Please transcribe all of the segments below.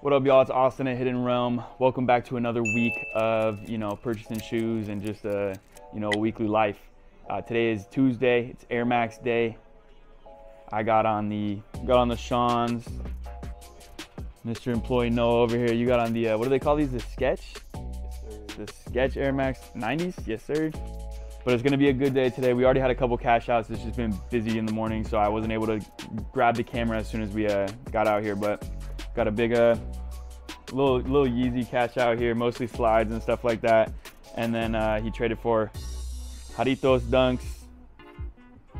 What up, y'all? It's Austin at Hidden Realm. Welcome back to another week of, purchasing shoes and just weekly life. Today is Tuesday. It's Air Max day. I got on the Sean's. Mr. Employee Noah over here. You got on the what do they call these? The Sketch? Yes, the Sketch Air Max 90s? Yes, sir. But it's gonna be a good day today. We already had a couple cash outs. It's just been busy in the morning, so I wasn't able to grab the camera as soon as we got out here. But got a big little Yeezy cash out here, mostly slides and stuff like that. And then he traded for Jaritos Dunks.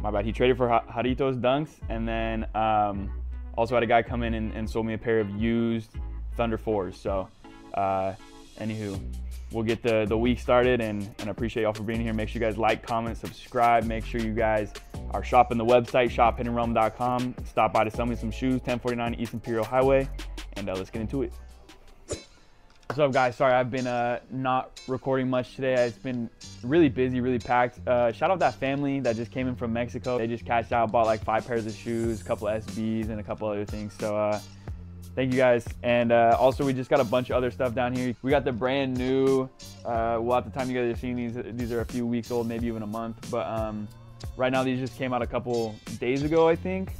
My bad. He traded for Jaritos Dunks, and then also had a guy come in and sold me a pair of used Thunder 4s. So anywho, we'll get the week started, and I appreciate y'all for being here. Make sure you guys like, comment, subscribe. Make sure you guys are shopping the website, shophiddenrealm.com. Stop by to sell me some shoes, 1049 East Imperial Highway, and let's get into it. What's up, guys? Sorry, I've been not recording much today. It's been really busy, really packed. Shout out that family that just came in from Mexico. They just cashed out, bought like 5 pairs of shoes, a couple of SBs, and a couple other things. So thank you guys. And also, we just got a bunch of other stuff down here. We got the brand new, well, at the time you guys are seeing these are a few weeks old, maybe even a month. But right now, these just came out a couple days ago, I think.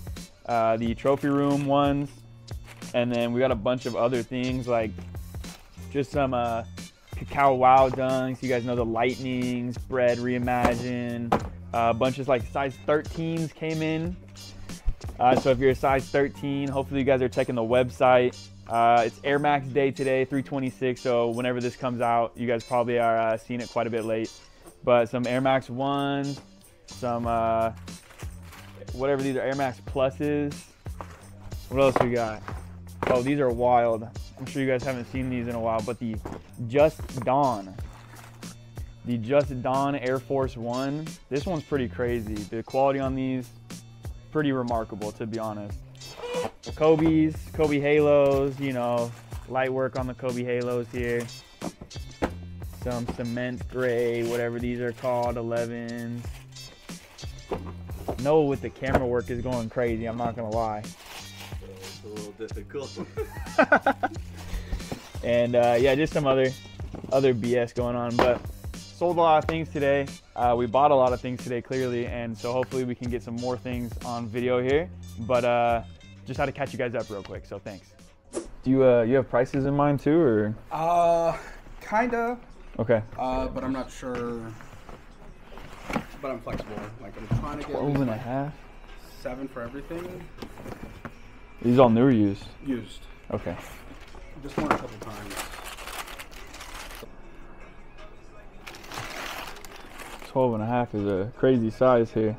The trophy room ones. And then we got a bunch of other things like just some Cacao Wow dunks. You guys know the Lightnings, Bread Reimagined. A bunch of like size 13s came in. So if you're a size 13, hopefully you guys are checking the website. It's Air Max day today, 326. So whenever this comes out, you guys probably are seeing it quite a bit late. But some Air Max 1s, some whatever these are, Air Max Pluses. What else we got? Oh, these are wild. I'm sure you guys haven't seen these in a while, but the Just Dawn Air Force One. This one's pretty crazy. The quality on these, pretty remarkable, to be honest. Kobe Halos, light work on the Kobe Halos here. Some cement gray, whatever these are called, 11s. Noah with the camera work is going crazy, I'm not gonna lie. It's a little difficult. And yeah, just some other BS going on, but sold a lot of things today. We bought a lot of things today, clearly, and so hopefully we can get some more things on video here. But just had to catch you guys up real quick, so thanks. Do you have prices in mind too, or? Kinda. Okay. But I'm not sure. But I'm flexible. Like I'm trying to get 12 and a half. 7 for everything. These all new or used? Used. Okay. Just worn a couple times. 12 and a half is a crazy size here.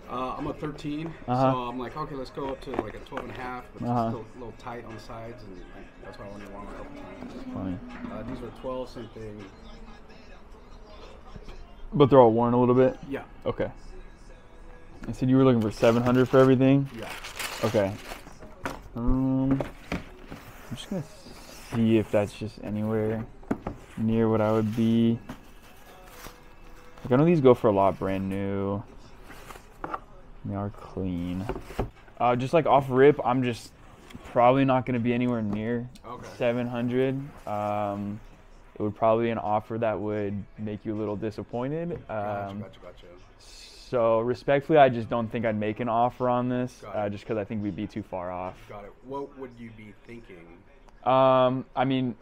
I'm a 13, so I'm like, okay, let's go up to like a 12 and a half, but it's still a little tight on the sides, and that's why I only worn a couple times. Funny. These were 12, same thing. But they're all worn a little bit? Yeah. Okay. I said you were looking for 700 for everything? Yeah. Okay. I'm just gonna see if that's just anywhere near what I would be. Like, I know these go for a lot brand new. They are clean. Just like off rip, I'm just probably not gonna be anywhere near 700. It would probably be an offer that would make you a little disappointed. Gotcha. So respectfully, I just don't think I'd make an offer on this, just because I think we'd be too far off. Got it. What would you be thinking? I mean,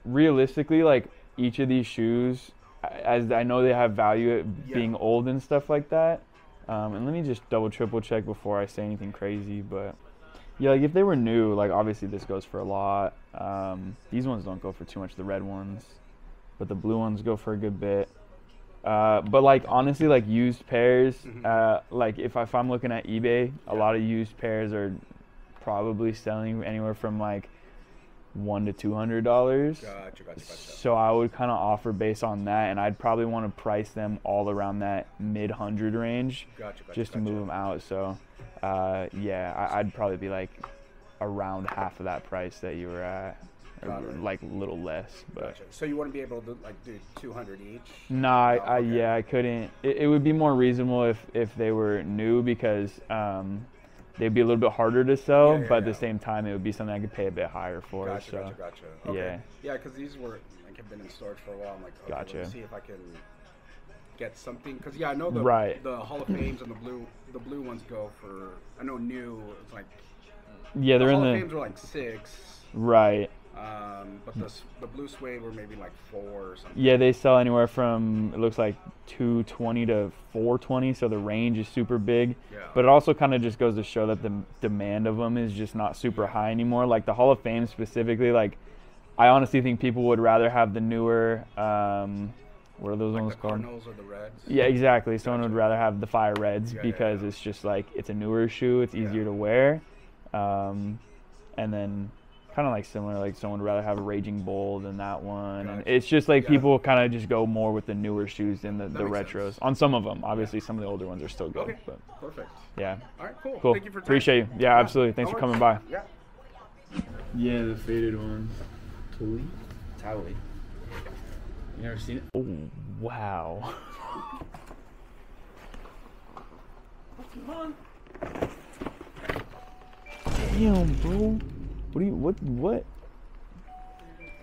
realistically, like each of these shoes, as I know they have value at being old and stuff like that. And let me just triple check before I say anything crazy. But yeah, like if they were new, like obviously this goes for a lot. These ones don't go for too much, the red ones, but the blue ones go for a good bit. But like honestly, like used pairs, like if I'm looking at eBay, a lot of used pairs are probably selling anywhere from like $100 to $200. Gotcha. So I would kind of offer based on that, and I'd probably want to price them all around that mid-100 range, just to move them out. So yeah, I'd probably be like around half of that price that you were at. Like a little less, but gotcha. So you wouldn't be able to like do 200 each? No, yeah, I couldn't. It would be more reasonable if they were new, because they'd be a little bit harder to sell, Yeah, but at the same time, it would be something I could pay a bit higher for. Gotcha. Okay. Yeah. Yeah, because these were like have been in storage for a while. I'm like, okay, Gotcha. let's see if I can get something. Because I know the Hall of Fames and the blue ones go for. I know new. It's like they're the in Hall the of Fames were like 6. Right. But the blue suede were maybe like 4 or something. Yeah, they sell anywhere from, it looks like 220 to 420, so the range is super big. Yeah. But it also kind of just goes to show that the demand of them is just not super high anymore. Like the Hall of Fame specifically, like I honestly think people would rather have the newer, what are those ones the called? Cardinals or the Reds. Yeah, exactly. Someone would rather have the Fire Reds because it's just like, it's a newer shoe, it's easier to wear. And then kind of like similar, like someone would rather have a Raging Bull than that one. And it's just like people kind of just go more with the newer shoes than the retros. On some of them, obviously some of the older ones are still good. Okay. But Perfect. yeah. All right, cool. Cool. Thank you for Appreciate you. Yeah, absolutely. Thanks for coming by. Yeah. Yeah, the faded one. Towley. You never seen it? Oh, wow. Come on. Damn, bro. What?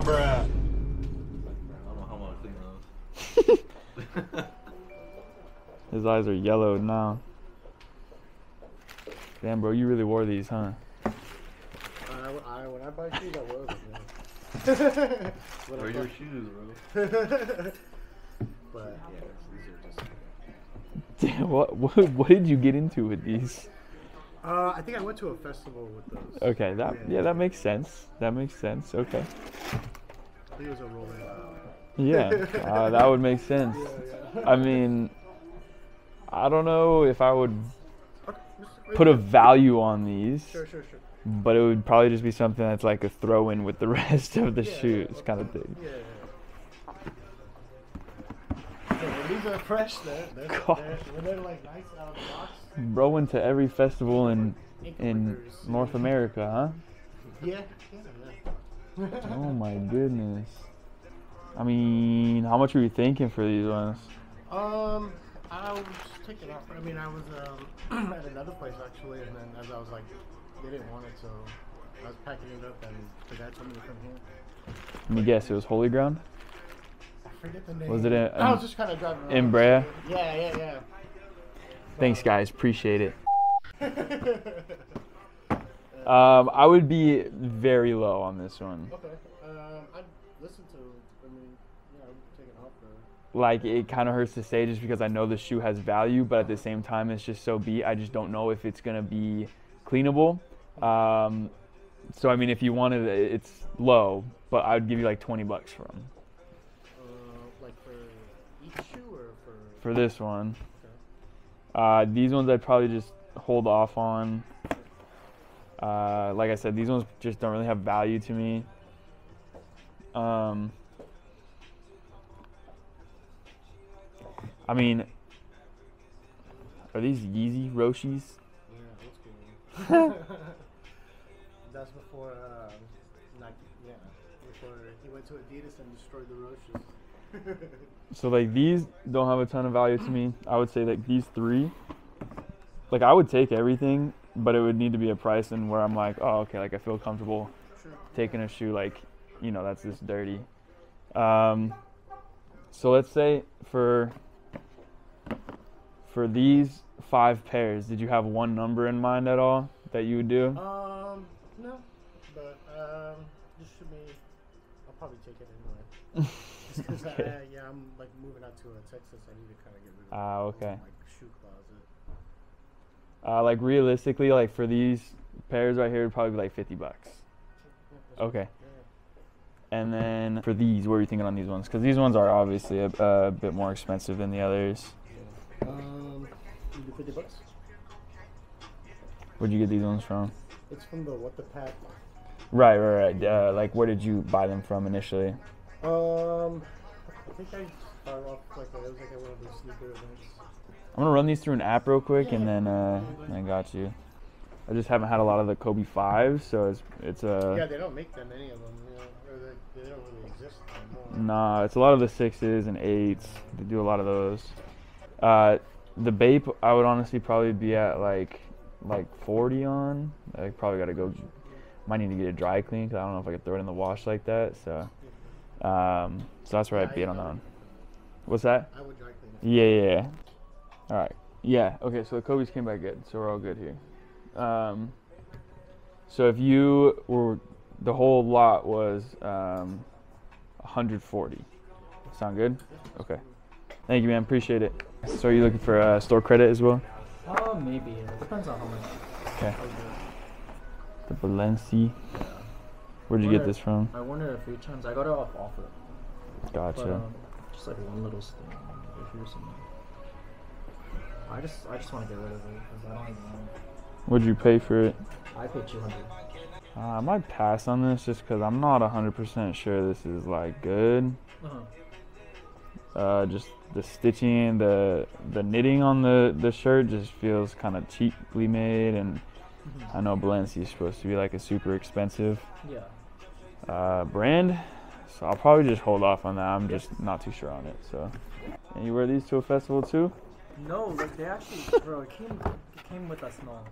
Bruh. I don't know how much I think those. His eyes are yellowed now. Damn, bro, you really wore these, huh? When I buy shoes, I wear them. Where are your shoes, bro? But yeah, these are just. Damn, what did you get into with these? I think I went to a festival with those. Okay, that makes sense. That makes sense. Okay. I think it was a rolling. Yeah, that would make sense. Yeah. I mean, I don't know if I would put a value on these. Sure. But it would probably just be something that's like a throw-in with the rest of the shoes kind of thing. Yeah. When these are fresh, they're like nice out of the box. Bro went to every festival in North America, huh? Yeah. Oh my goodness. I mean, how much were you thinking for these ones? I was taking off. I mean, I was at another place actually, and then as I was like, they didn't want it, so I was packing it up, and the guy told me to come here. Let me guess, it was Holy Ground? I forget the name. Was it I was just kind of driving around. in Brea? Yeah. Thanks, guys. Appreciate it. I would be very low on this one. Okay. I'd listen to. I mean, yeah, I would take it off there. Like, it kind of hurts to say just because I know the shoe has value, but at the same time, it's just so beat. I just don't know if it's gonna be cleanable. So I mean, if you wanted it, it's low, but I would give you like $20 for them. Like for each shoe or for this one? Okay. These ones I'd probably just hold off on. Like I said, these ones just don't really have value to me. I mean, are these Yeezy Roshis? Yeah, that's good. That's before Nike. Yeah, before he went to Adidas and destroyed the Roches. So like these don't have a ton of value to me. I would say like these three, like I would take everything, but it would need to be a price and where I'm like, oh okay, like I feel comfortable taking a shoe like, you know, that's this dirty. So let's say for these 5 pairs, did you have one number in mind at all that you would do? No, but this should be. I'll probably take it anyway. Just because I'm like moving out to Texas. I need to kind of get rid of okay. my shoe closet. Like realistically, like for these pairs right here, it'd probably be like $50. Okay. Yeah. And then for these, what are you thinking on these ones? Because these ones are obviously a bit more expensive than the others. Maybe $50. Where'd you get these ones from? It's from the What the Pack. Right. Like, where did you buy them from initially? I think I started off like it was like one of those sneaker events. I'm gonna run these through an app real quick, and then I got you. I just haven't had a lot of the Kobe 5s, so it's Yeah, they don't make that many of them. You know, or they don't really exist anymore. Nah, it's a lot of the 6s and 8s. They do a lot of those. The Bape, I would honestly probably be at like like 40 on. I probably gotta go. Might need to get a dry clean because I don't know if I could throw it in the wash like that. So, so that's where I bid on that one. What's that? I would dry clean it. Yeah. All right. Yeah. Okay. So the Kobe's came back good. So we're all good here. So if you were, the whole lot was 140. Sound good? Okay. Thank you, man. Appreciate it. So are you looking for store credit as well? Maybe. It depends on how much. Okay. The Placentia. Yeah. Where'd you get this from? I worn it a few times. I got it off offer. Gotcha. But, just like one little stain right here somewhere. I just want to get rid of it because I don't even want it. What'd you pay for it? I paid $200. I might pass on this just because I'm not 100% sure this is like good. Just the stitching, the knitting on the shirt just feels kind of cheaply made, and I know Placentia is supposed to be like a super expensive brand, so I'll probably just hold off on that. I'm just not too sure on it. So, and you wear these to a festival too? No, like they actually, bro, it came with that smell.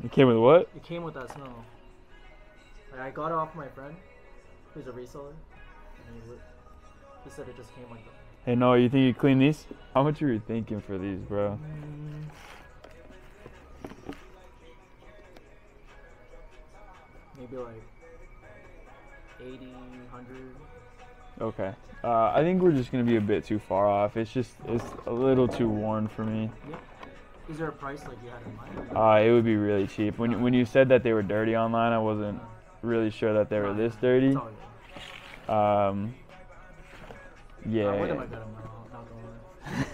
It came with what? It came with that smell. Like I got it off my friend, who's a reseller, and he said it just came like that. Hey, Noah, you think you clean these? How much are you thinking for these, bro? Maybe like 80, 100. Okay. I think we're just gonna be a bit too far off. It's a little too worn for me. Yeah. Is there a price like you had in mind? It would be really cheap. When you said that they were dirty online, I wasn't really sure that they were this dirty. It's all good. Yeah. I wear them like that, not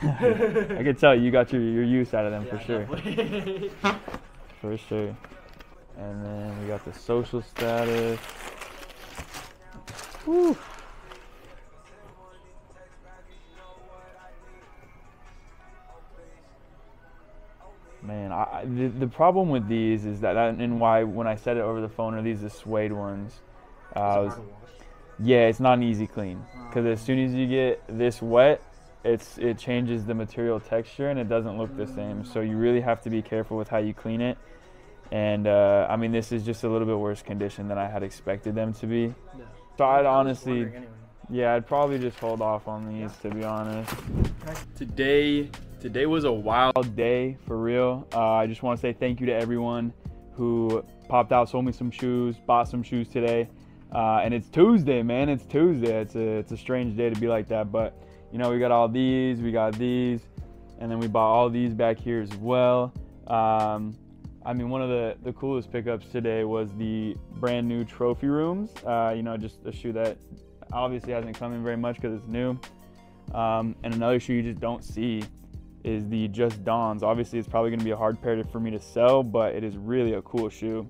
gonna lie. I could tell you got your use out of them, Yeah, for sure. definitely. For sure. And then we got the social status. Whew. Man, the problem with these is and why when I said it over the phone, are these the suede ones? Yeah, it's not an easy clean because as soon as you get this wet, it changes the material texture and it doesn't look the same. So you really have to be careful with how you clean it. And I mean, this is just a little bit worse condition than I had expected them to be. Yeah. So I'd honestly, Anyway. yeah, I'd probably just hold off on these, to be honest. Today was a wild day, for real. I just want to say thank you to everyone who popped out, sold me some shoes, bought some shoes today. And it's Tuesday, man. It's Tuesday. It's a strange day to be like that, but you know, we got all these, we got these, and then we bought all these back here as well. I mean, one of the coolest pickups today was the brand new trophy rooms. You know, just a shoe that obviously hasn't come in very much because it's new. And another shoe you just don't see is the Just Dawns. Obviously, it's probably going to be a hard pair for me to sell, but it is really a cool shoe.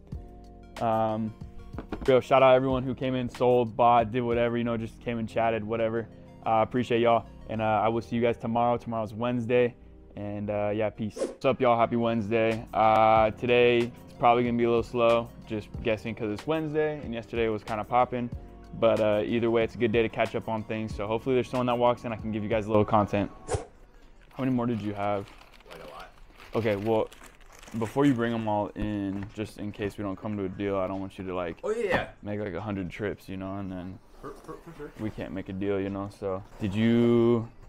Real shout out everyone who came in, sold, bought, did whatever, you know, just came and chatted, whatever. Appreciate y'all. And I will see you guys tomorrow. Tomorrow's Wednesday. And yeah, peace. What's up, y'all? Happy Wednesday. Today it's probably gonna be a little slow, just guessing because it's Wednesday and yesterday was kind of popping. But either way, it's a good day to catch up on things. So hopefully there's someone that walks in, I can give you guys a little content. How many more did you have? Like a lot. Okay, well, before you bring them all in, just in case we don't come to a deal, I don't want you to like make like 100 trips, you know, and then For sure. we can't make a deal, you know. So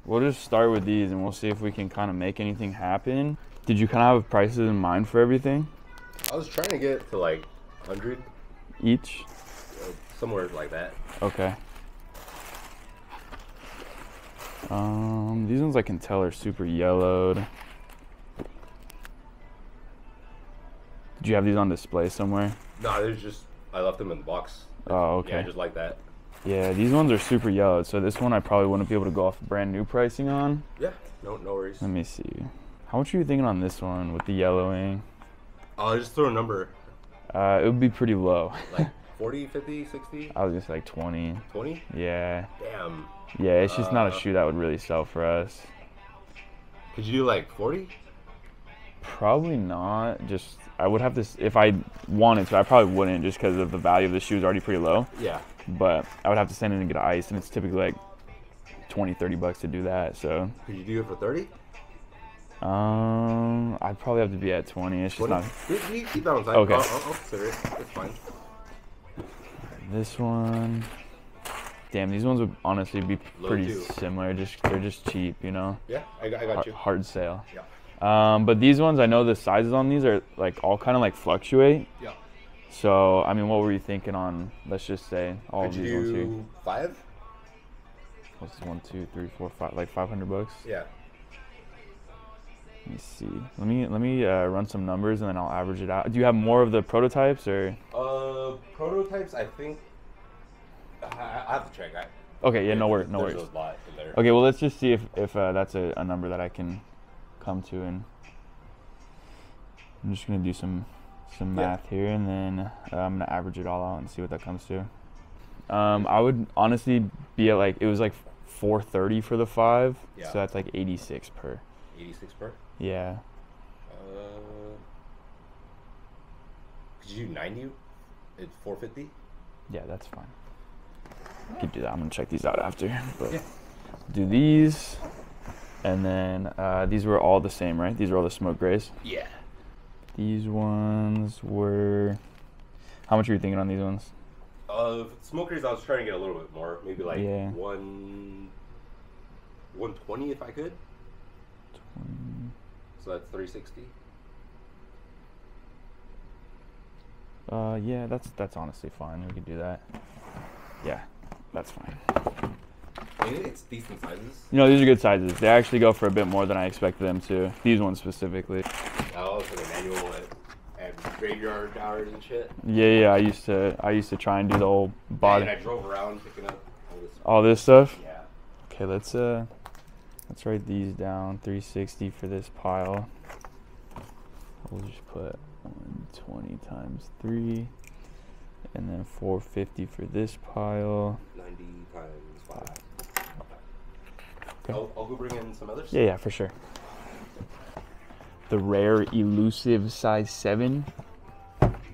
we'll just start with these and we'll see if we can kind of make anything happen. Did you kind of have prices in mind for everything? I was trying to get to like 100 Each? somewhere like that. Okay. These ones I can tell are super yellowed. Did you have these on display somewhere? No, there's just, I left them in the box. Oh, okay. Yeah, just like that. Yeah, these ones are super yellowed, so this one I probably wouldn't be able to go off brand new pricing on. Yeah, no worries. Let me see. How much are you thinking on this one with the yellowing? I'll just throw a number. It would be pretty low. Like 40, 50, 60? I was just like 20. 20? Yeah. Damn. Yeah, it's just not a shoe that would really sell for us. Could you do like 40? Probably not. Just, I would have to, if I wanted to, I probably wouldn't just because of the value of the shoe is already pretty low. Yeah. But I would have to send in and get ice, and it's typically like 20, 30 bucks to do that, so. Could you do it for 30? I'd probably have to be at 20. It's just 20? not. You keep that on side. Okay. I'll consider it. It's fine. This one. Damn, these ones would honestly be Low pretty too. similar. They're just cheap, you know. Yeah, I got you. Hard sale. Yeah. But these ones, I know the sizes on these are like all kind of like fluctuate. Yeah. So I mean, what were you thinking on? Let's just say all of Could these ones you here. do 5? What's this? 1, 2, 3, 4, 5. Like $500. Yeah. Let me see. Let me run some numbers and then I'll average it out. Do you have more of the prototypes or? Prototypes, I think. I have to check. Okay, yeah, no worries. There's a lot in there. Okay, well let's just see if that's a number that I can come to, and I'm just gonna do some math here, and then I'm gonna average it all out and see what that comes to. I would honestly be at like, it was like $430 for the 5, Yeah. so that's like 86 per. 86 per? Yeah. Could you do 90? It's 450? Yeah, that's fine. I could do that. I'm gonna check these out after. But Yeah. do these, and then these were all the same, right? These are all the smoke grays. Yeah. These ones were. How much are you thinking on these ones? Smokers, I was trying to get a little bit more, maybe like Yeah. 120 if I could. So that's 360. Yeah, that's honestly fine. We could do that. Yeah, that's fine. I mean, it's decent sizes. You know, these are good sizes. They actually go for a bit more than I expected them to. These ones specifically. Oh, for the manual at graveyard hours and shit. Yeah. I used to try and do the whole body. And I drove around picking up All this stuff. Yeah. Okay, let's write these down. 360 for this pile. We'll just put 120 times 3, and then 450 for this pile. 90 times 5. Okay. I'll go bring in some others. Yeah, for sure. The rare elusive size 7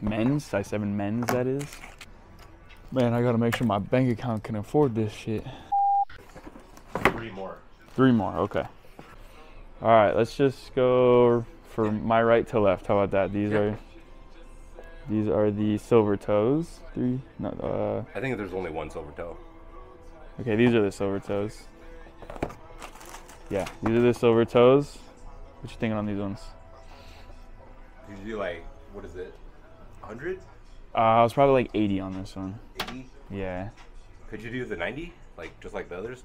men's, size 7 men's that is. Man, I gotta make sure my bank account can afford this shit. 3 more. 3 more, okay. All right, let's just go for my right to left. How about that? These are the silver toes. 3, no, I think there's only one silver toe. okay, these are the silver toes. Yeah, these are the silver toes. What you thinking on these ones? Did you do like, what is it, 100? I was probably like 80 on this one. 80? Yeah. Could you do the 90? Like, just like the others?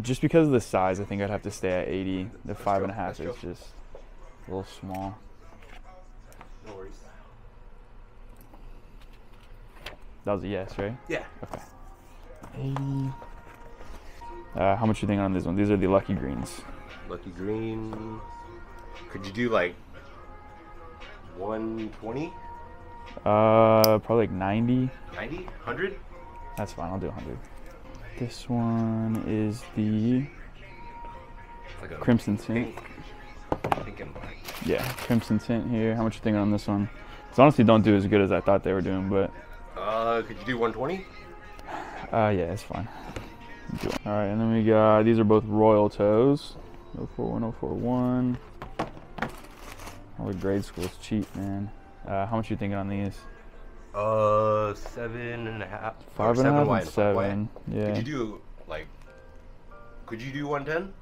Just because of the size, I think I'd have to stay at 80. The 5.5 let's is go. just a little small. No worries. That was a yes, right? Yeah. Okay. 80. How much you think on this one? These are the lucky greens. Lucky green. Could you do like 120? Probably like 90. 90? 100? That's fine. I'll do 100. This one is the It's like a crimson tint. pink and black. Yeah, crimson tint here. How much you thinking on this one? These honestly don't do as good as I thought they were doing, but Could you do 120? yeah, it's fine. All right, and then we got, these are both royal toes. 041, 041. All the grade school's cheap, man. How much you thinking on these? 7.5. 5.5 and 7. Yeah. Could you do like? Could you do 110?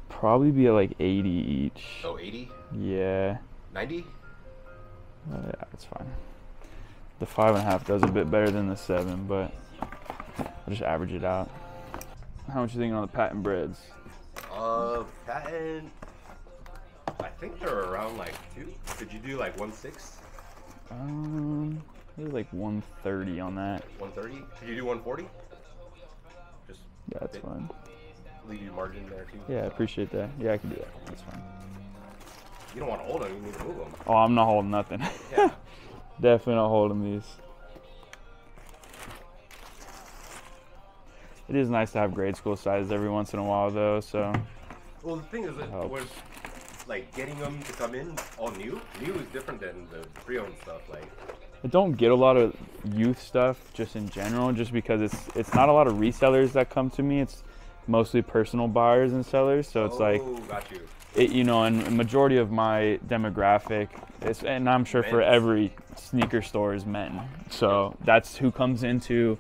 Probably be at like 80 each. Oh, 80? Yeah. 90? Yeah, that's fine. The 5.5 does a bit better than the 7, but I'll just average it out. How much you thinking on the patent breads? Patent. I think they're around like 2. Could you do like 1.6? Maybe like 130 on that. 130? Could you do 140? Just Yeah, that's fine. leave you margin there too. Yeah, I appreciate that. Yeah, I can do that. That's fine. You don't want to hold them. You need to move them. Oh, I'm not holding nothing. Yeah. Definitely not holding these. It is nice to have grade school sizes every once in a while, though. So. Well, the thing is that Helps. was like getting them to come in all new. New is different than the pre-owned stuff. Like. I don't get a lot of youth stuff just in general, just because it's not a lot of resellers that come to me. It's mostly personal buyers and sellers. So it's like, got you. you know, and a majority of my demographic is, and I'm sure for every sneaker store, is men. So that's who comes into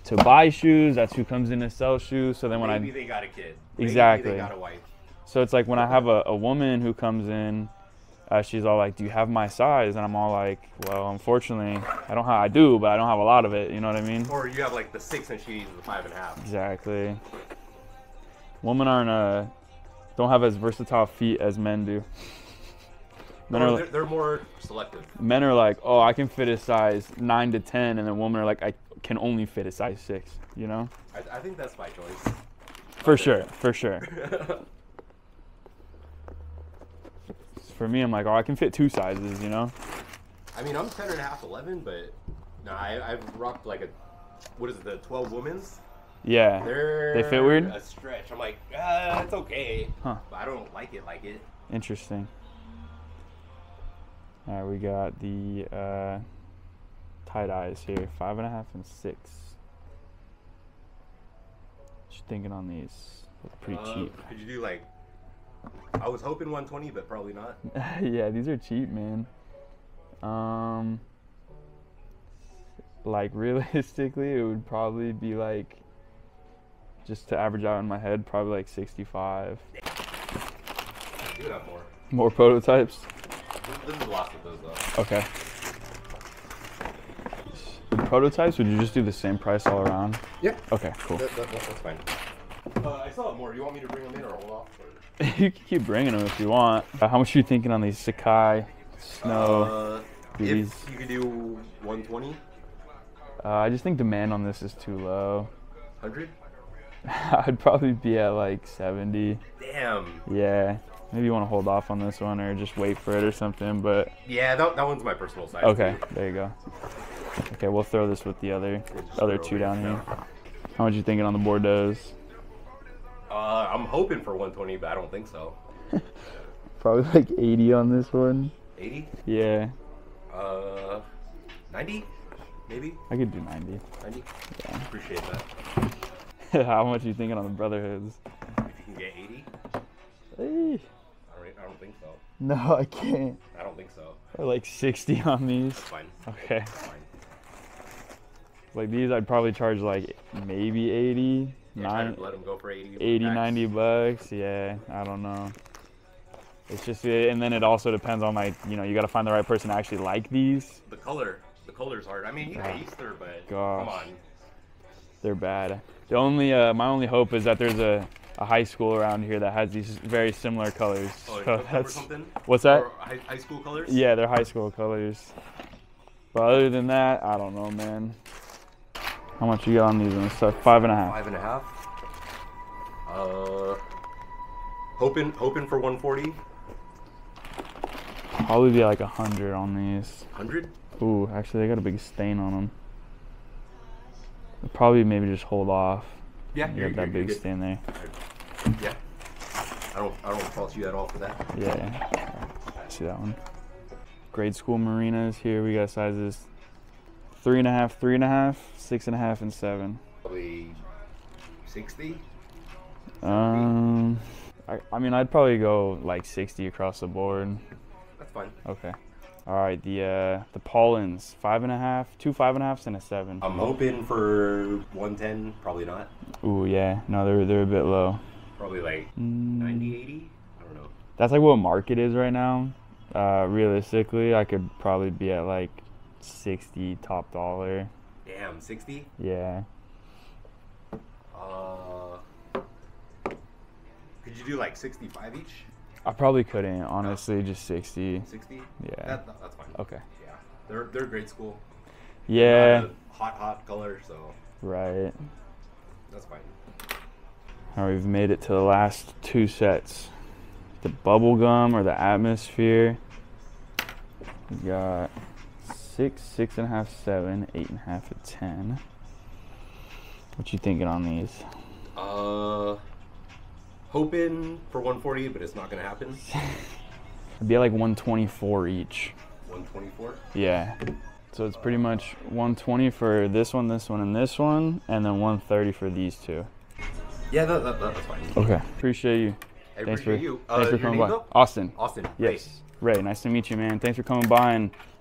to buy shoes. That's who comes in to sell shoes. So then when maybe they got a kid. Exactly. Maybe they got a wife. So it's like when I have a woman who comes in, she's all like, "Do you have my size?" And I'm all like, "Well, unfortunately, I do, but I don't have a lot of it." You know what I mean? Or you have like the 6 and she needs the 5.5. Exactly. Women don't have as versatile feet as men do. They're more selective. Men are like, "Oh, I can fit a size 9 to 10," and then women are like, "I can only fit a size 6." You know? I think that's my choice. For sure. For me, I'm like, "Oh, I can fit 2 sizes." You know? I mean, I'm 10.5, 11, but no, I've rocked like what is it, the 12 women's? Yeah. They fit weird? A stretch. I'm like, it's okay. Huh. But I don't like it. Interesting. All right, we got the tie-dyes here, 5.5 and 6. What you thinking on these? Look pretty cheap. Could you do like, I was hoping 120, but probably not. Yeah, these are cheap, man. Like realistically, it would probably be like, just to average out in my head, probably like 65. You have more. More prototypes? This is the last of those though. Okay. With prototypes, would you just do the same price all around? Yeah. Okay, cool. That's fine. I still have more. Do you want me to bring them in or hold off? Or? You can keep bringing them if you want. How much are you thinking on these Sakai Snow? If you could do 120. I just think demand on this is too low. 100? I'd probably be at like 70. Damn. Yeah. Maybe you want to hold off on this one or just wait for it or something, but... Yeah, that one's my personal size. Okay, there you go. Okay, we'll throw this with the other two down here. How much you thinking on the Bordeaux? I'm hoping for 120, but I don't think so. Probably like 80 on this one. 80? Yeah. 90? Maybe? I could do 90. 90? Yeah. Appreciate that. How much you thinking on the Brotherhoods? If you can get 80? Hey. I don't think so. No, I can't. I don't think so. Or like 60 on these. That's fine. Okay. That's fine. Like these, I'd probably charge like maybe 80. Yeah, let them go for 80. 80, 90 bucks. Yeah, I don't know. It's just, and then it also depends on like, you know, you got to find the right person to actually like these. The color's hard. I mean, you got Easter, but gosh, come on. They're bad. The only, my only hope is that there's a high school around here that has these very similar colors. Oh, so that's, something? What's that? Or high school colors? Yeah, they're high school colors. But other than that, I don't know, man. How much you got on these ones? So 5.5. 5.5. Hoping for 140. Probably be like 100 on these. 100? Ooh, actually, they got a big stain on them. Probably maybe just hold off. Yeah, you got that big stain there. Yeah. I don't fault you at all for that. Yeah. I see that one. Grade school marinas here. We got sizes 3.5, 3.5, 6.5, and 7. Probably 60. I mean, I'd probably go like 60 across the board. That's fine. Okay. All right, the Paulins, 5.5, 2 5.5s and a 7. I'm hoping for 110. Probably not. Ooh, yeah. No, they're a bit low. Probably like 90, 80. I don't know. That's like what market is right now. Realistically, I could probably be at like 60 top dollar. Damn, 60? Yeah. Could you do like 65 each? I probably couldn't, honestly, just 60. 60? Yeah. That's fine. Okay. Yeah. They're grade school. Yeah. Hot color, so. Right. That's fine. All right, we've made it to the last 2 sets. The bubblegum or the atmosphere. We got 6, 6.5, 7, 8.5, and 10. What you thinking on these? Hoping for 140, but it's not gonna happen. It'd be like 124 each. 124? Yeah. So it's pretty much 120 for this one, and this one, and then 130 for these two. Yeah, that's fine. Okay. Appreciate you. I Thanks appreciate you. Thanks for Your coming name, by. though? Austin. Austin. Yes. Ray, nice to meet you, man. Thanks for coming by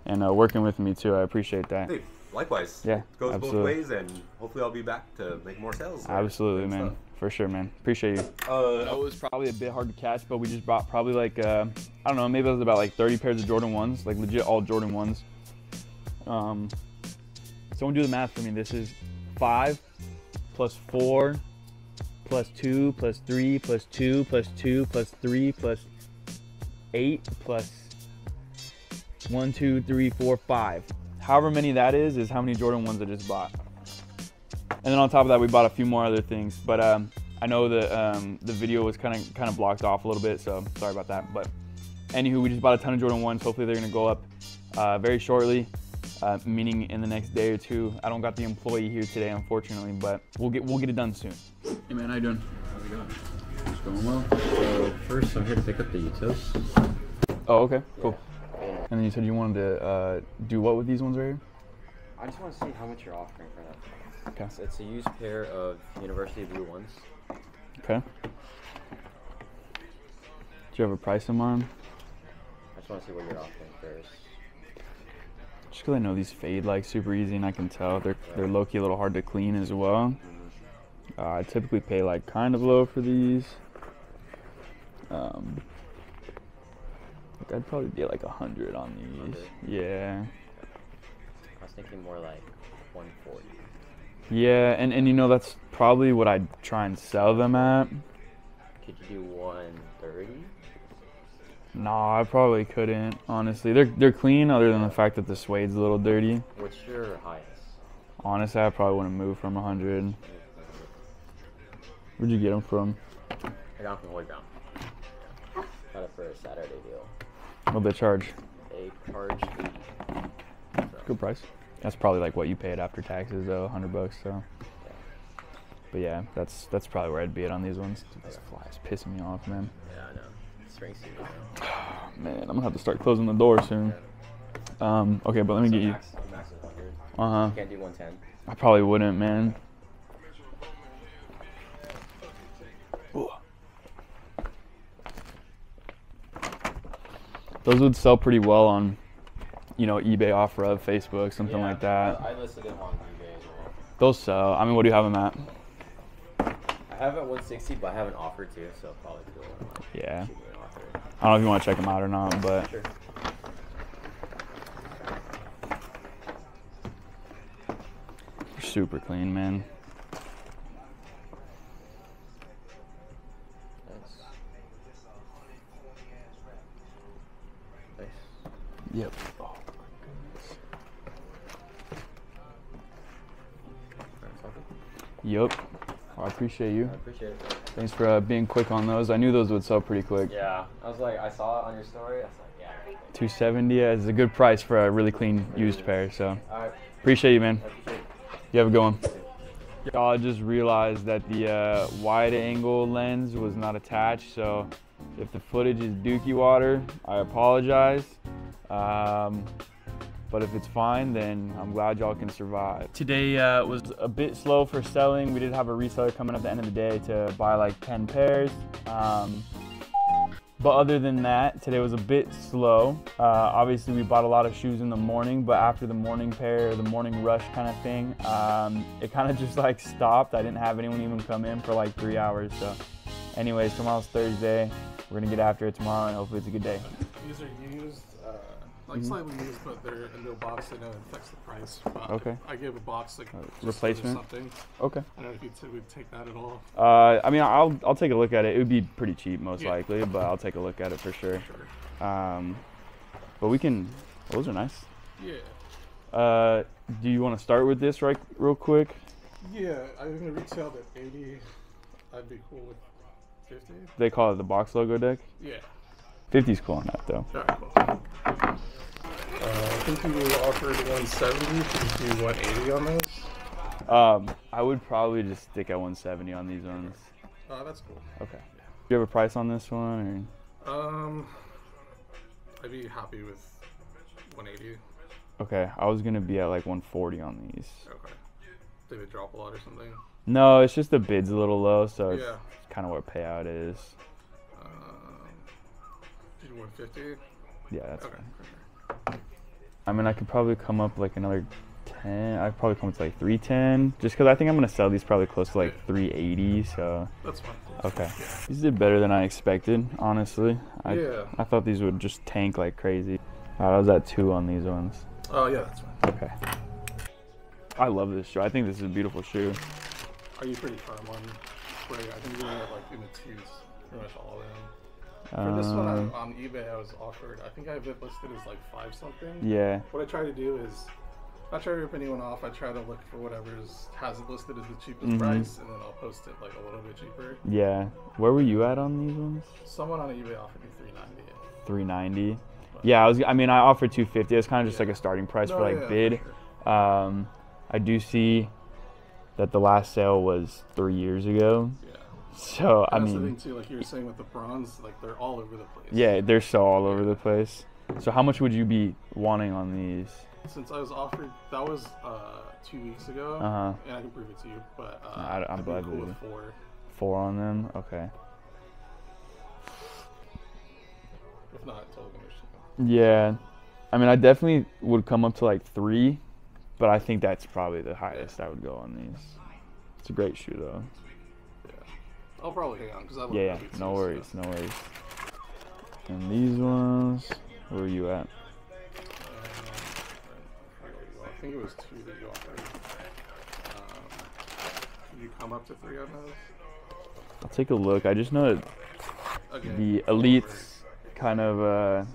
and working with me too. I appreciate that. Hey, likewise. Yeah, It goes absolutely. both ways, and hopefully I'll be back to make more sales. Absolutely, man. Stuff. For sure, man. Appreciate you. That was probably a bit hard to catch, but we just bought probably like, I don't know, maybe it was about like 30 pairs of Jordan 1s, like legit all Jordan 1s. Someone do the math for me. This is 5 plus 4 plus 2 plus 3 plus 2 plus 2 plus 3 plus 8 plus 1, 2, 3, 4, 5. However many that is how many Jordan 1s I just bought. And then on top of that, we bought a few more other things. But I know the video was kind of blocked off a little bit, so sorry about that. But anywho, we just bought a ton of Jordan 1s. Hopefully they're gonna go up very shortly, meaning in the next day or two. I don't got the employee here today, unfortunately, but we'll get it done soon. Hey man, how you doing? How's it going? It's going well. So first, I'm here to pick up the Utos. Oh, okay, cool. And then you said you wanted to do what with these ones right here? I just want to see how much you're offering for them. Okay. So it's a used pair of University Blue ones. Okay. Do you have a price in mind? I just want to see what you're offering first. Just because I know these fade like super easy, and I can tell they're low-key a little hard to clean as well. I typically pay like kind of low for these. I'd probably be like 100 on these. 100? Yeah. I was thinking more like 140. Yeah, and you know that's probably what I'd try and sell them at. Could you do 130? No, I probably couldn't. Honestly, they're clean other than the fact that the suede's a little dirty. What's your highest? Honestly, I probably wouldn't move from 100. Where'd you get them from? I got them from Holy Ground. Got it for a Saturday deal. What'd they charge? They charged 80. So, Good price. That's probably like what you paid after taxes though, $100. So. yeah. But yeah, that's probably where I'd be at on these ones. Dude, this fly is pissing me off, man. Yeah, I know. Spring season. Man, I'm gonna have to start closing the door soon. Okay, but let me get you. Max is 100. You Can't do 110. I probably wouldn't, man. Ooh. Those would sell pretty well on, you know, eBay, OfferUp, Facebook, something like that. I listed them on eBay as well. Those sell. I mean, what do you have them at? I have it at 160, but I have an offer too, so probably do it. Yeah. Shoot me an offer. I don't know if you want to check them out or not, but Sure. they're super clean, man. Nice. Nice. Yep. Alright, sounds good. Yep. Well, I appreciate you. I appreciate it. Thanks for being quick on those. I knew those would sell pretty quick. Yeah, I was like, I saw it on your story. I was like, yeah. 270 yeah, is a good price for a really clean used pair. So Alright, appreciate you, man. I appreciate it. You have a good one. Y'all, I just realized that the wide angle lens was not attached. So if the footage is dookie water, I apologize. But if it's fine, then I'm glad y'all can survive. Today was a bit slow for selling. We did have a reseller coming at the end of the day to buy like 10 pairs. But other than that, today was a bit slow. Obviously, we bought a lot of shoes in the morning, but after the morning pair, the morning rush kind of thing, it kind of just like stopped. I didn't have anyone even come in for like 3 hours. So anyways, tomorrow's Thursday. We're gonna get after it tomorrow and hopefully it's a good day. These are used, like slightly used, but they're into a box that affects the price. Okay. I give a box like replacement? something. Okay. I don't know if you would take that at all. I mean, I'll take a look at it. It would be pretty cheap most likely, but I'll take a look at it for sure. But we can, those are nice. Yeah. Do you want to start with this real quick? Yeah, I'm gonna retail at 80. I'd be cool with 50. They call it the box logo deck. Yeah. 50's cool on that though. Alright, cool. I think you offered 170. Could you do 180 on those? I would probably just stick at 170 on these ones. That's cool. Okay. Do you have a price on this one? Or? I'd be happy with 180. Okay, I was gonna be at like 140 on these. Okay. Did it drop a lot or something? No, it's just the bid's a little low, so it's Yeah. kind of what payout is. Did 150? Yeah, that's Okay. fine. I mean, I could probably come up like another 10. I'd probably come up to like 310, just because I think I'm gonna sell these probably close to like 380. So. That's fine. Okay. These did better than I expected, honestly. Yeah. I thought these would just tank like crazy. I was at 2 on these ones. Oh yeah, that's fine. Okay. I love this shoe. I think this is a beautiful shoe. Are you pretty firm on spray? I think you're like in the twos, pretty much all of them. For this one on eBay, I was offered. I think I have it listed as like 5 something. Yeah. What I try to do is not try to rip anyone off. I try to look for whatever's has it listed as the cheapest price, and then I'll post it like a little bit cheaper. Yeah. Where were you at on these ones? Someone on eBay offered me 390. 390. Yeah, I mean, I offered 250. It's kind of just like a starting price for like bid. For sure. I do see that the last sale was 3 years ago. Yeah. So I That's mean, the thing too. Like you were saying with the bronze, like they're all over the place. yeah, they're so all over the place. So how much would you be wanting on these? Since I was offered, that was 2 weeks ago, and I can prove it to you. But I'm glad cool with 4. 4 on them. Okay. If not, totally understand. Yeah, I mean, I definitely would come up to like 3, but I think that's probably the highest I would go on these. It's a great shoe though. Yeah, I'll probably hang on because I love Yeah, no worries, no worries. And these ones, where are you at? I think it was 2 that you offered. Can you come up to 3 on those? I'll take a look. I just know that the elites kind of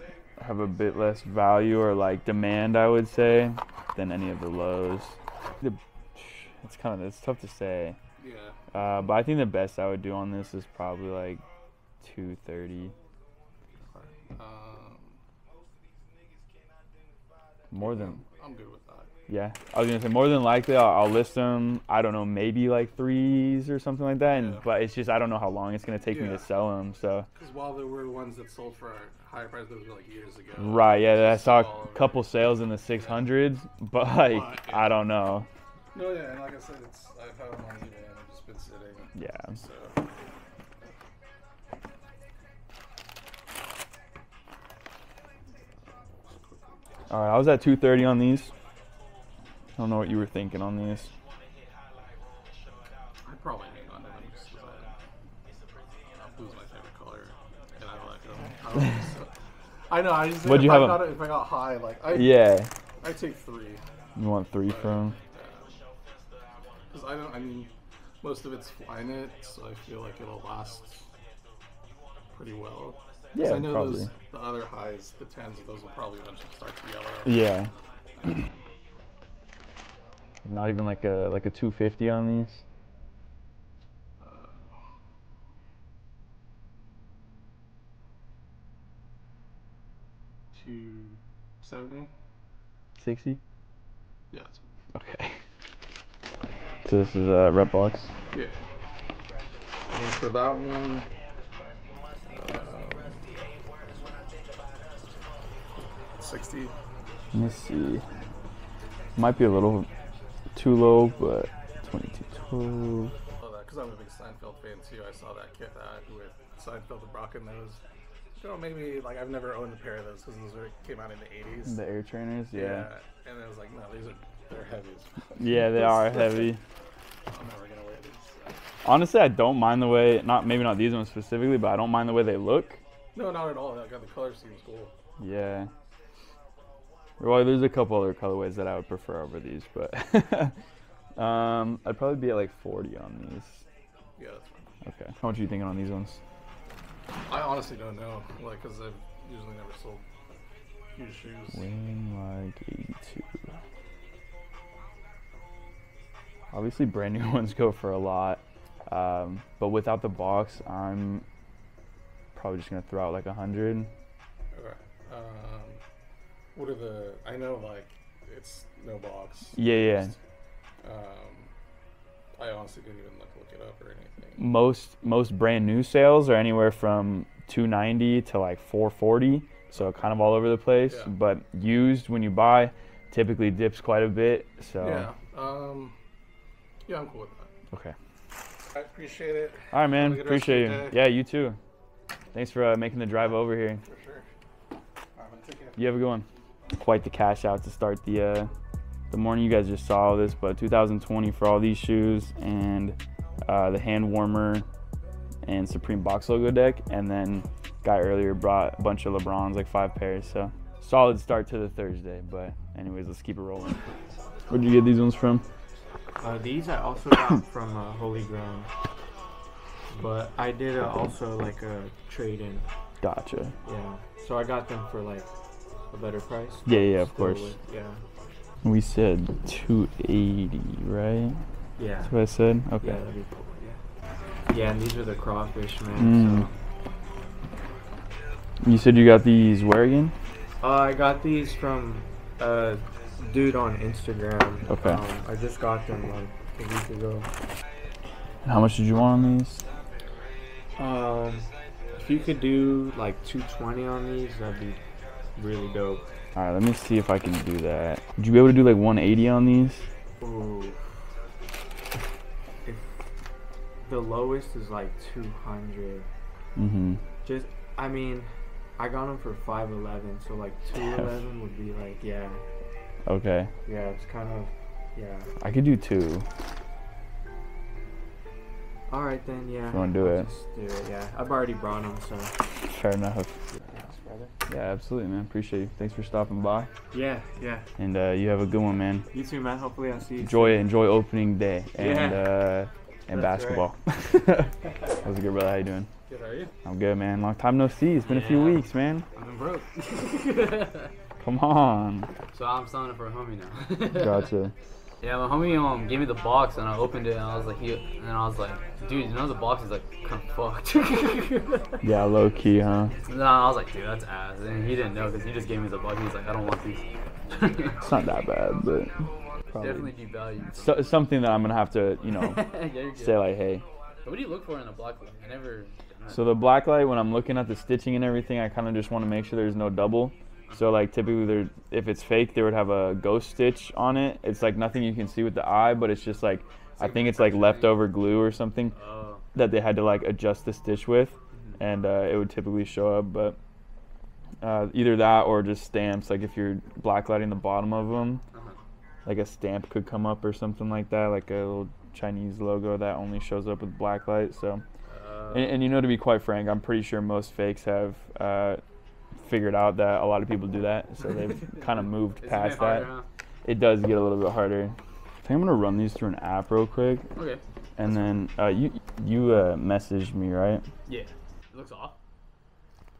have a bit less value or like demand, I would say, than any of the lows. It's tough to say. Yeah. But I think the best I would do on this is probably like 230. More than. I'm good with that. Yeah, I was gonna say more than likely I'll list them. I don't know, maybe like 3s or something like that. And but it's just I don't know how long it's gonna take me to sell them. So. Because while there were ones that sold for a higher price, those were like years ago. Right. Yeah, I saw a couple sales in the 600s, but like I don't know. No, yeah, and like I said, I've had them on eBay and they've just been sitting. Yeah. So. All right, I was at 230 on these. I don't know what you were thinking on these. I'd probably hang on to them just because blue's my favorite color, and I like them. I know. I just What'd you have? If I got high, like I take 3. You want 3 from? Because I mean, most of it's Flyknit, so I feel like it'll last pretty well. Yeah, I know probably. the other highs, the 10s, those will probably eventually start to yellow. Yeah. Not even like a 250 on these. 270. 60. Yeah. Okay. So this is rep box. Yeah. And for that one, $60. Let me see. Might be a little too low, but 2212. Because I'm a big Seinfeld fan too. I saw that kit with Seinfeld and Brock in those. You know, maybe like I've never owned a pair of those because those came out in the 80s. The Air Trainers, yeah. And I was like, no, they're heavy. Yeah, they are heavy. I'm never gonna wear these. So. Honestly, I don't mind the way, maybe not these ones specifically, but I don't mind the way they look. No, not at all. Like, the color seems cool. Yeah. Well, there's a couple other colorways that I would prefer over these, but I'd probably be at like 40 on these. Yeah, that's fine. Okay. How much are you thinking on these ones? I honestly don't know, like, because I've usually never sold huge shoes. Wing like 82. Obviously, brand new ones go for a lot, but without the box, I'm probably just gonna throw out like 100. Okay. What are I know, like, it's no box. Yeah. I honestly didn't even look it up or anything. Most brand new sales are anywhere from 290 to like 440, so kind of all over the place. Yeah. But used when you buy, typically dips quite a bit. So yeah. Yeah, I'm cool with that. Okay. I appreciate it. All right, man. Have a good rest Appreciate you. of your day. Yeah, you too. Thanks for making the drive over here. For sure. All right, man, take care. You have a good one. Quite the cash out to start the morning. You guys just saw all this, but 2020 for all these shoes and the hand warmer and Supreme box logo deck, and then guy earlier brought a bunch of LeBrons, like 5 pairs. So solid start to the Thursday. But anyways, let's keep it rolling. Where'd you get these ones from? These I also got from Holy Ground, but I did also like a trade-in. Gotcha. Yeah, so I got them for like a better price. Yeah, of Still course. yeah. We said 280, right? Yeah. That's what I said? Okay. Yeah, that'd be cool. Yeah. Yeah, and these are the crawfish, man. You said you got these where again? So. I got these from a dude on Instagram. Okay. I just got them like a week ago. And how much did you want on these? If you could do like 220 on these, that'd be really dope. All right, let me see if I can do that. Would you be able to do like 180 on these? Ooh. If the lowest is like 200. Just, I mean, I got them for 511, so like 211 would be like, yeah. Okay. Yeah, it's kind of, yeah. I could do 2. All right then, yeah. You want to do I'll it? just do it, yeah. I've already brought them, so. Fair enough. Thanks, brother. Yeah, absolutely, man. Appreciate you. Thanks for stopping by. Yeah. And you have a good one, man. You too, man. Hopefully I'll see you. Enjoy opening day and That's basketball. That was a good, brother. How you doing? Good, how are you? I'm good, man. Long time no see. It's been a few weeks, man. I'm broke. Come on. So I'm selling it for a homie now. Gotcha. Yeah, my homie gave me the box and I opened it and I was like, dude, you know the box is like kind of fucked. Yeah, low key, huh? And then I was like, dude, that's ass. And he didn't know because he just gave me the box. He was like, I don't want these. It's not that bad, but Definitely devalued. so, it's something that I'm gonna have to, Yeah, you're good. say like, hey. What do you look for in a black light? I never. So the black light, when I'm looking at the stitching and everything, I kind of just want to make sure there's no double. So like typically, if it's fake, they would have a ghost stitch on it. It's like nothing you can see with the eye, but it's just like I think it's like leftover glue or something that they had to like adjust the stitch with, and it would typically show up. But either that or just stamps. Like if you're blacklighting the bottom of them, like a stamp could come up or something like that, like a little Chinese logo that only shows up with blacklight. So, and you know, to be quite frank, I'm pretty sure most fakes have figured out that a lot of people do that, so they've kind of moved past that. Huh? It does get a little bit harder. I think I'm gonna run these through an app real quick. Okay. And then you messaged me, right? Yeah. It looks off.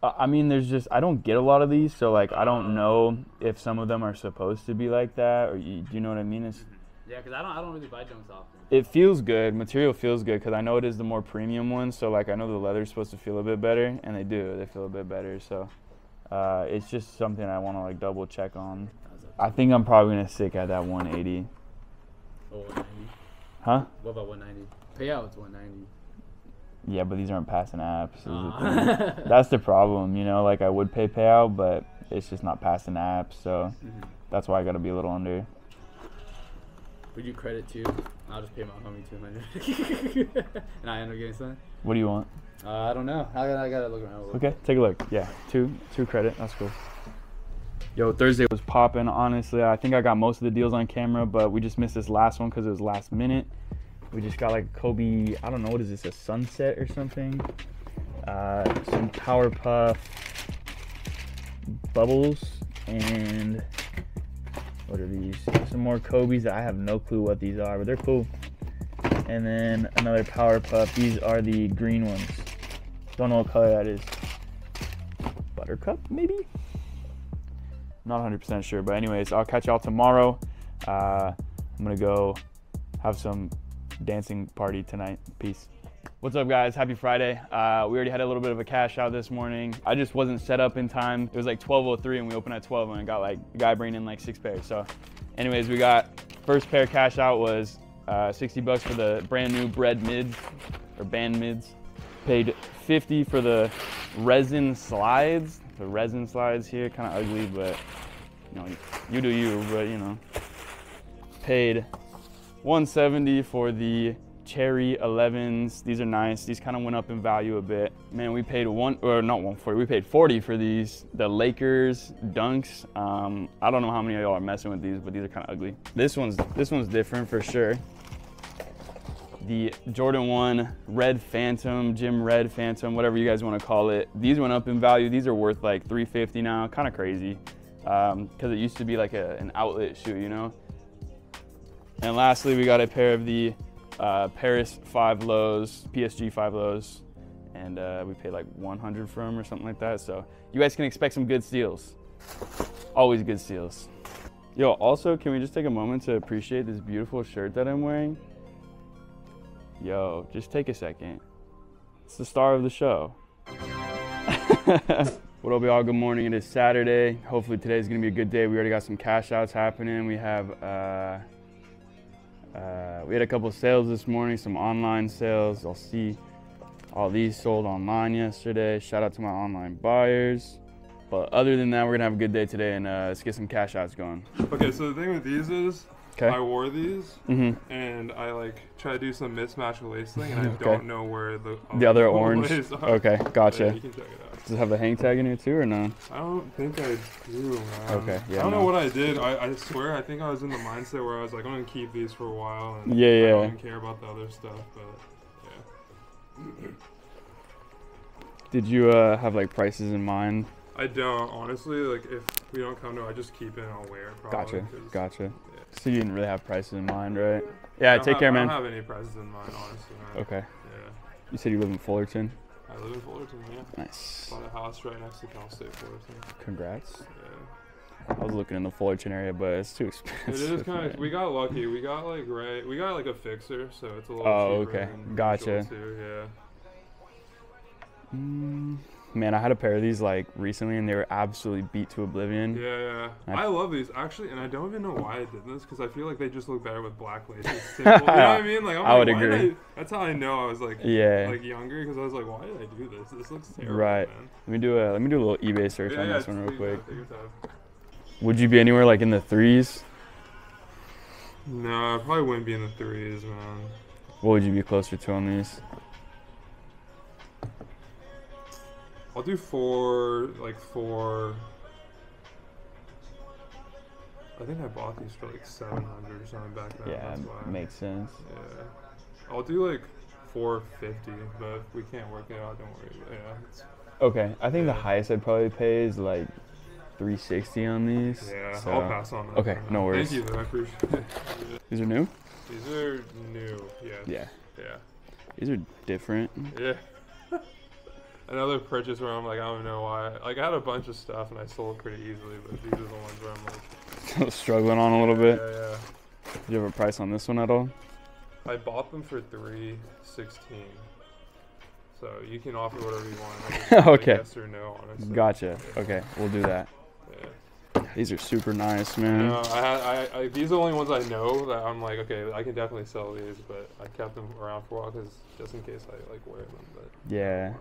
I mean, I don't get a lot of these, so like I don't know if some of them are supposed to be like that, or do you know what I mean? Yeah, because I don't really buy junks often. It feels good. Material feels good because I know it is the more premium one. So like I know the leather's supposed to feel a bit better, and they do. They feel a bit better. So it's just something I want to like double check on. I think I'm probably gonna stick at that 180. Oh, 190. Huh? What about 190? Payout's 190. Yeah, but these aren't passing apps. Is the thing. That's the problem, you know. Like I would pay payout, but it's just not passing apps. So that's why I gotta be a little under. Would you credit too? I'll just pay my homie 200. And I end up getting something? What do you want? I don't know. I gotta look around. Okay, take a look. Yeah, two credit. That's cool. Yo, Thursday was popping. Honestly, I think I got most of the deals on camera, but we just missed this last one because it was last minute. We just got like Kobe. I don't know, what is this? A sunset or something? Some Powerpuff bubbles, and what are these? Some more Kobe's that I have no clue what these are, but they're cool. And then another Powerpuff. These are the green ones. Don't know what color that is. Buttercup, maybe? Not 100% sure, but anyways, I'll catch y'all tomorrow. I'm gonna go have some dancing party tonight. Peace. What's up, guys? Happy Friday. We already had a little bit of a cash out this morning. I just wasn't set up in time. It was like 12:03 and we opened at 12 and I got like the guy bringing in like 6 pairs. So anyways, we got first pair cash out was 60 bucks for the brand new bread mids or band mids. Paid 50 for the resin slides. The resin slides here, kind of ugly, but you know, you do you, but you know. Paid 170 for the Cherry 11s. These are nice. These kind of went up in value a bit. Man, we paid not 140. We paid 40 for these. The Lakers Dunks. I don't know how many of y'all are messing with these, but these are kind of ugly. This one's different for sure. The Jordan 1 Red Phantom, Gym Red Phantom, whatever you guys want to call it. These went up in value. These are worth like $350 now. Kind of crazy, because it used to be like an outlet shoe, you know. And lastly, we got a pair of the Paris 5 lows, PSG 5 lows, and we paid like 100 for them or something like that. So you guys can expect some good steals. Always good steals. Yo, also, can we just take a moment to appreciate this beautiful shirt that I'm wearing? Yo, just take a second. It's the star of the show. What up, y'all? Good morning. It is Saturday. Hopefully today's gonna be a good day. We already got some cash outs happening. We have we had a couple sales this morning, some online sales. I'll see all these sold online yesterday. Shout out to my online buyers. But other than that, we're gonna have a good day today, and let's get some cash outs going. Okay, so the thing with these is, I wore these, and I like try to do some mismatch lacing, and I don't know where the other orange are. Okay, gotcha. Yeah, you can check it out. Does it have the hang tag in here too, or no? I don't think I do, man. Okay, yeah. I don't know what I did. I swear, I think I was in the mindset where I was like, I'm gonna keep these for a while, and yeah. I don't even care about the other stuff, but yeah. Did you have like prices in mind? I don't, honestly. Like, if we don't come to it, I just keep it and I'll wear it probably. Gotcha. Yeah. So you didn't really have prices in mind, right? Yeah, take care, man. I don't have any prices in mind, honestly, man. Okay. Yeah. You said you live in Fullerton? I live in Fullerton, yeah. Nice. Bought a house right next to Cal State Fullerton. Congrats. Yeah. I was looking in the Fullerton area, but it's too expensive. It is kind of. We got lucky. We got like a fixer, so it's a little cheaper. Oh, okay. Gotcha. Too, yeah. Man, I had a pair of these like recently, and they were absolutely beat to oblivion. Yeah. I love these actually, and I don't even know why I did this, because I feel like they just look better with black laces. Simple. You know what I mean? Like, I would agree. That's how I know I was like younger, because I was like, why did I do this? This looks terrible. Right. Man. Let me do a little eBay search on this one real quick. Take your time. Would you be anywhere like in the 3s? No, I probably wouldn't be in the 3s, man. What would you be closer to on these? I'll do 4. I think I bought these for like 700 or something back then. Yeah, makes sense. Yeah. I'll do like 450, but if we can't work it out, don't worry. But yeah. Okay, I think the highest I'd probably pay is like 360 on these. Yeah, so. I'll pass on that. Okay, no worries. Thank you, though. I appreciate it. These are new? These are new, yeah. Yeah. These are different. Yeah. Another purchase where I'm like, I don't know why. Like, I had a bunch of stuff and I sold pretty easily, but these are the ones where I'm like... struggling on a little bit? Yeah. Did you have a price on this one at all? I bought them for $316. So you can offer whatever you want. Okay. Yes or no, honestly. Gotcha. Yeah. Okay, we'll do that. Yeah. These are super nice, man. No, I these are the only ones I know that I'm like, okay, I can definitely sell these, but I kept them around for a while because just in case I like wear them. But yeah.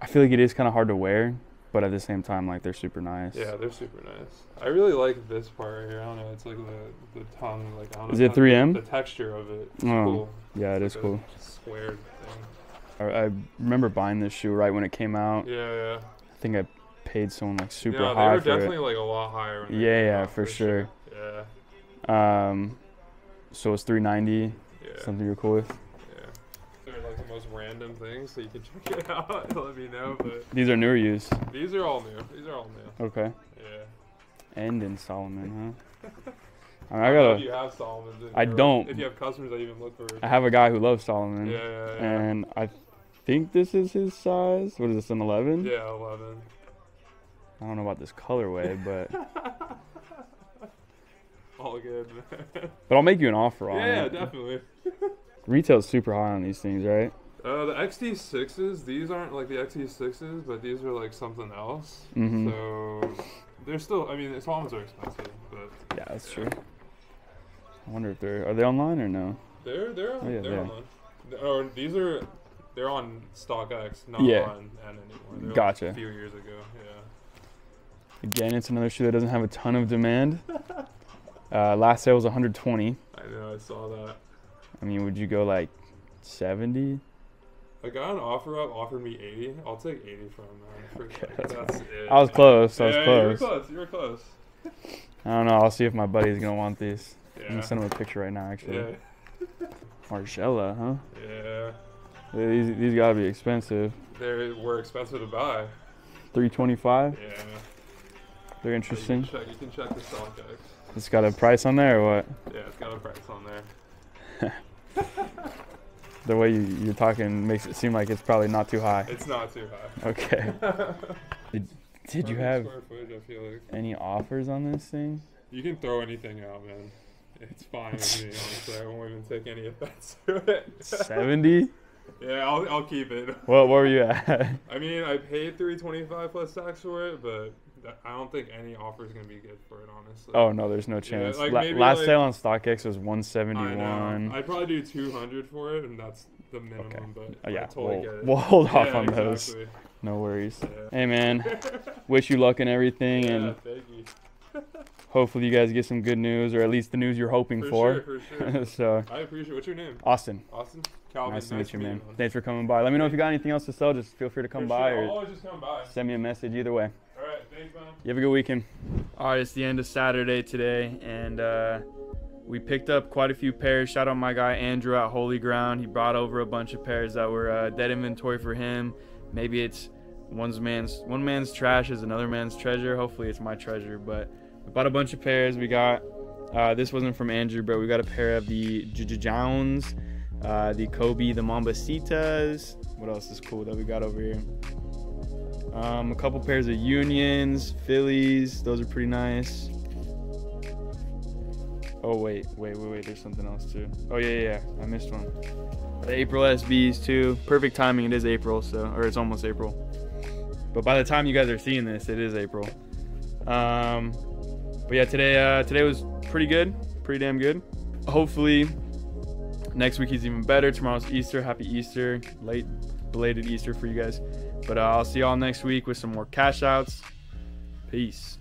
I feel like it is kind of hard to wear, but at the same time, like, they're super nice. Yeah, they're super nice. I really like this part right here. I don't know. It's like the tongue. Like, I don't know. Is it 3M? The texture of it. It's oh, cool. Yeah, it is like cool. Squared thing. I remember buying this shoe right when it came out. Yeah. I think I paid someone like super high for it. Yeah, they were definitely like a lot higher. Yeah, for sure. Yeah. So it's $390. Yeah. Something you're cool with? They're like the most random things, so you can check it out and let me know. But these are new or used? These are all new. Okay. Yeah. And in Solomon, huh? I don't know if you have Solomons. I don't. If you have customers that even look for. I have a guy who loves Solomon. Yeah. And I think this is his size. What is this, an 11? Yeah, 11. I don't know about this colorway, but. All good, man. But I'll make you an offer on it. Yeah, definitely. Retail's super high on these things, right? The XT6s, these aren't like the XT6s, but these are like something else. Mm-hmm. So they're still, I mean, Solomons are expensive, but. Yeah, that's true. I wonder if are they online or no? They're online. Or they're on StockX, not on N anymore. They're gotcha. Like a few years ago, yeah. Again, it's another shoe that doesn't have a ton of demand. Last sale was 120. I know, I saw that. I mean, would you go like 70? A guy on OfferUp offered me 80. I'll take 80 from him, man. Okay, That's it. I was close. I was yeah, close. You were close. I don't know. I'll see if my buddy's gonna want these. Yeah. I'm gonna send him a picture right now, actually. Yeah. Margiela, huh? Yeah. These gotta be expensive. They were expensive to buy. 325. Yeah. They're interesting. You can check the StockX. It's got a price on there or what? Yeah, it's got a price on there. The way you're talking makes it seem like it's probably not too high. It's not too high. Okay. Did you have footage, I feel like. any offers on this thing? You can throw anything out, man. It's fine with me, honestly. I won't even take any offense to it. 70? Yeah, I'll keep it. What were you at? I mean, I paid $325 plus tax for it, but I don't think any offer is gonna be good for it, honestly. Oh no, there's no chance. Yeah, like last sale on StockX was 171. I know. I'd probably do 200 for it, and that's the minimum. Okay. But Yeah, I totally get it. we'll hold off on exactly. those. No worries. Yeah. Hey man, wish you luck and everything, Yeah, and thank you. hopefully you guys get some good news, or at least the news you're hoping for. For sure. So. I appreciate. What's your name? Austin. Austin. Calvin. Nice to meet you, man. Thanks for coming by. Let me know if you got anything else to sell. Just feel free to come by, I'll or always just come by. send me a message. Either way. All right. Thanks, man. You have a good weekend. All right, it's the end of Saturday today, and we picked up quite a few pairs. Shout out my guy Andrew at Holy Ground. He brought over a bunch of pairs that were dead inventory for him. Maybe it's one man's trash is another man's treasure. Hopefully it's my treasure. But we bought a bunch of pairs. We got this wasn't from Andrew, but we got a pair of the Jowns, the Kobe, the Mambacitas. What else is cool that we got over here? A couple pairs of Unions, Phillies. Those are pretty nice. Oh wait. There's something else too. Oh yeah. I missed one. The April SBs too. Perfect timing. It is April, or it's almost April. But by the time you guys are seeing this, it is April. But yeah, today was pretty good, pretty damn good. Hopefully next week is even better. Tomorrow's Easter. Happy Easter. Late belated Easter for you guys. But I'll see y'all next week with some more cash outs. Peace.